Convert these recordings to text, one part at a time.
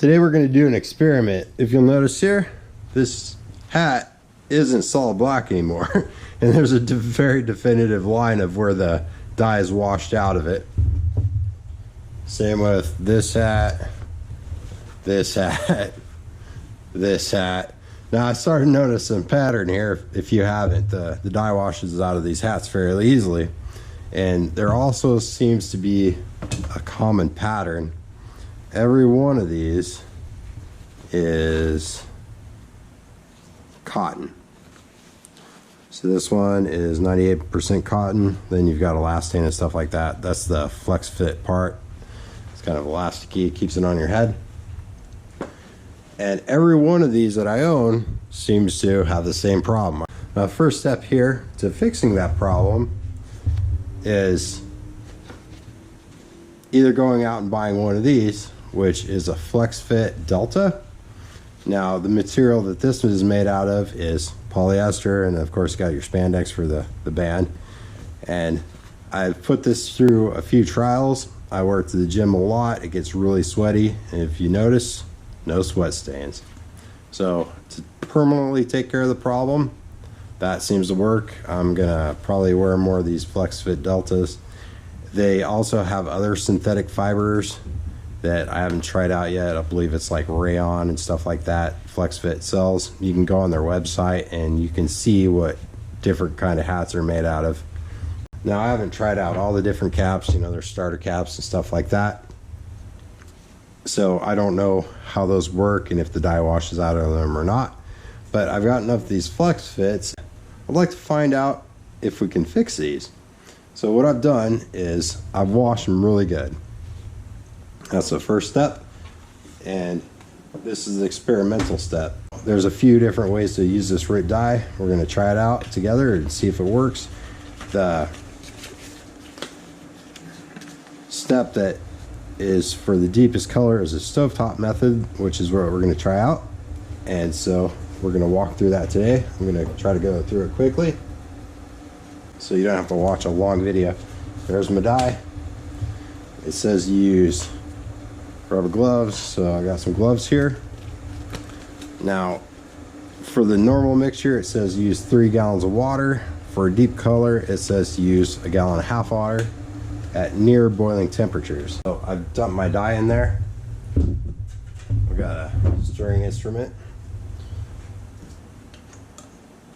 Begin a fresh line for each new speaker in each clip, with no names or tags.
Today we're going to do an experiment. If you'll notice here, this hat isn't solid black anymore. And there's a very definitive line of where the dye is washed out of it. Same with this hat, this hat, this hat. Now I started noticing a pattern here. If you haven't, the dye washes out of these hats fairly easily. And there also seems to be a common pattern. Every one of these is cotton. So this one is 98% cotton. Then you've got elastane and stuff like that. That's the flex fit part. It's kind of elasticy, keeps it on your head. And every one of these that I own seems to have the same problem. Now, first step here to fixing that problem is either going out and buying one of these, which is a flex fit Delta. Now the material that this is made out of is polyester, and of course you got your spandex for the band. And I've put this through a few trials. I work at the gym a lot. It gets really sweaty, and if you notice, no sweat stains. So to permanently take care of the problem, that seems to work. I'm gonna probably wear more of these flex fit Deltas. They also have other synthetic fibers that I haven't tried out yet. I believe it's like rayon and stuff like that. FlexFit sells. You can go on their website and you can see what different kind of hats are made out of. Now I haven't tried out all the different caps, you know, their starter caps and stuff like that. So I don't know how those work and if the dye washes out of them or not. But I've got enough of these flex fits. I'd like to find out if we can fix these. So what I've done is I've washed them really good. That's the first step, and this is the experimental step. There's a few different ways to use this root dye. We're going to try it out together and see if it works. The step that is for the deepest color is the stovetop method, which is what we're going to try out. And so we're going to walk through that today. I'm going to try to go through it quickly so you don't have to watch a long video. There's my dye. It says use rubber gloves, so I got some gloves here. Now for the normal mixture, it says use 3 gallons of water. For a deep color, it says to use 1.5 gallons water at near boiling temperatures. So I've dumped my dye in there. I've got a stirring instrument.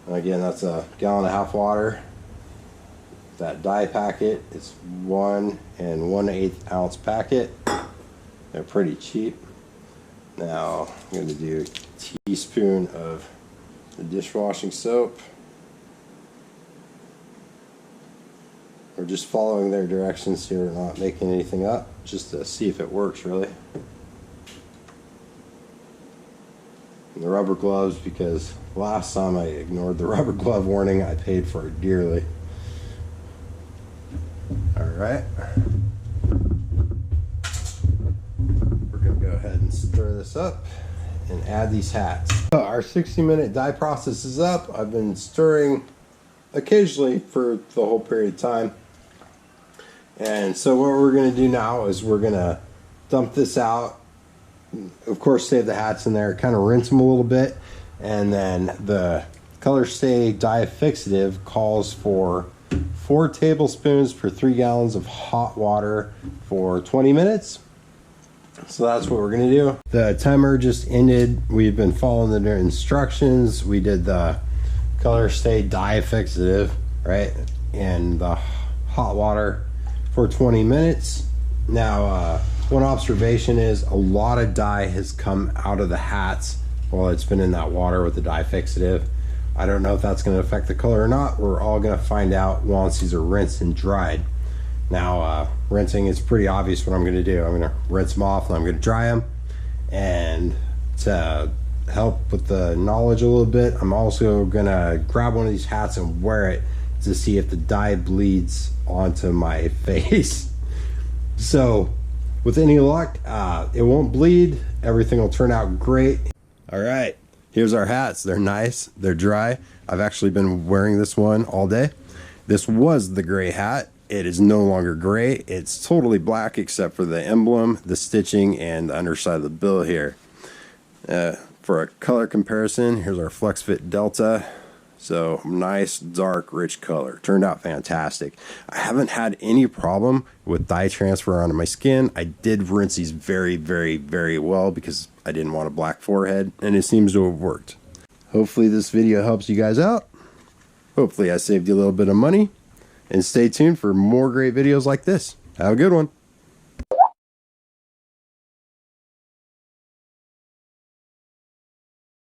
And again, that's 1.5 gallons water. That dye packet is 1 1/8 ounce packet. They're pretty cheap. Now I'm going to do a teaspoon of the dishwashing soap. We're just following their directions here, not making anything up, just to see if it works really. And the rubber gloves, because last time I ignored the rubber glove warning, I paid for it dearly. Alright. We're going to go ahead and stir this up and add these hats. So our 60-minute dye process is up. I've been stirring occasionally for the whole period of time. And so what we're going to do now is we're going to dump this out. Of course, save the hats in there, kind of rinse them a little bit. And then the Color Stay Dye Fixative calls for 4 tablespoons per 3 gallons of hot water for 20 minutes. So that's what we're going to do. The timer just ended. We've been following the instructions. We did the Color Stay Dye Fixative, right? And the hot water for 20 minutes. Now, one observation is a lot of dye has come out of the hats while it's been in that water with the dye fixative. I don't know if that's going to affect the color or not. We're all going to find out once these are rinsed and dried. Now, rinsing is pretty obvious what I'm going to do. I'm going to rinse them off and I'm going to dry them. And to help with the knowledge a little bit, I'm also going to grab one of these hats and wear it to see if the dye bleeds onto my face. So with any luck, it won't bleed. Everything will turn out great. All right, here's our hats. They're nice, they're dry. I've actually been wearing this one all day. This was the gray hat. it is no longer gray. It's totally black except for the emblem, the stitching, and the underside of the bill here. For a color comparison, here's our Flex Fit Delta. So nice, dark, rich color. Turned out fantastic. I haven't had any problem with dye transfer onto my skin. I did rinse these very, very, very well because I didn't want a black forehead, and it seems to have worked. Hopefully this video helps you guys out. Hopefully I saved you a little bit of money. And stay tuned for more great videos like this. Have a good one.